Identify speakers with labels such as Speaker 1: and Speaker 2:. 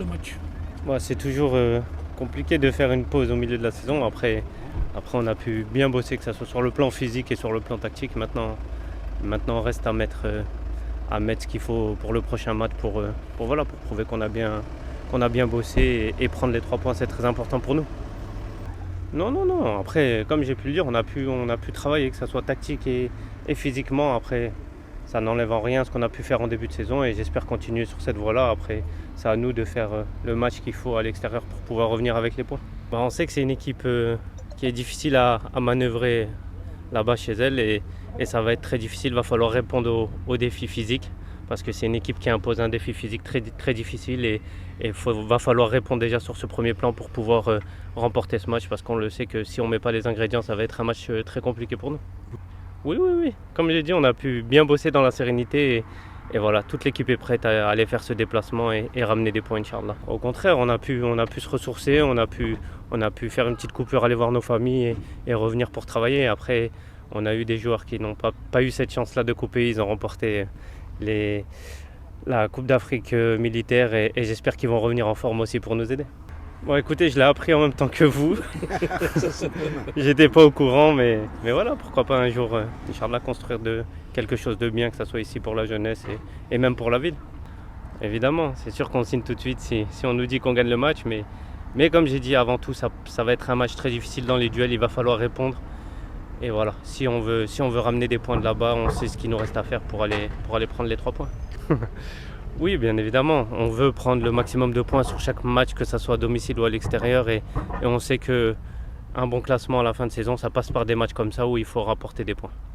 Speaker 1: ce match?
Speaker 2: C'est toujours compliqué de faire une pause au milieu de la saison. Après on a pu bien bosser, que ce soit sur le plan physique et sur le plan tactique. Maintenant on reste à mettre ce qu'il faut pour le prochain match pour prouver qu'on a bien bossé et prendre les 3 points, c'est très important pour nous. Non. Après, comme j'ai pu le dire, on a pu travailler, que ce soit tactique et physiquement. Après, ça n'enlève en rien ce qu'on a pu faire en début de saison et j'espère continuer sur cette voie-là. Après, c'est à nous de faire le match qu'il faut à l'extérieur pour pouvoir revenir avec les points. On sait que c'est une équipe qui est difficile à manœuvrer là-bas chez elle et ça va être très difficile. Il va falloir répondre aux défis physiques parce que c'est une équipe qui impose un défi physique très, très difficile et va falloir répondre déjà sur ce premier plan pour pouvoir remporter ce match parce qu'on le sait que si on ne met pas les ingrédients, ça va être un match très compliqué pour nous. Oui. Comme j'ai dit, on a pu bien bosser dans la sérénité et voilà, toute l'équipe est prête à aller faire ce déplacement et ramener des points, Inch'Allah. Au contraire, on a pu se ressourcer, on a pu faire une petite coupure, aller voir nos familles et revenir pour travailler. Après, on a eu des joueurs qui n'ont pas eu cette chance-là de couper, ils ont remporté la Coupe d'Afrique militaire et j'espère qu'ils vont revenir en forme aussi pour nous aider. Écoutez, je l'ai appris en même temps que vous. J'étais pas au courant, mais voilà, pourquoi pas un jour, Inch'Allah, construire quelque chose de bien, que ce soit ici pour la jeunesse et même pour la ville. Évidemment, c'est sûr qu'on signe tout de suite si on nous dit qu'on gagne le match, mais comme j'ai dit avant tout, ça va être un match très difficile dans les duels, il va falloir répondre. Et voilà, si on veut ramener des points de là-bas, on sait ce qu'il nous reste à faire pour aller prendre les 3 points. Oui, bien évidemment, on veut prendre le maximum de points sur chaque match, que ce soit à domicile ou à l'extérieur. Et on sait qu'un bon classement à la fin de saison, ça passe par des matchs comme ça où il faut rapporter des points.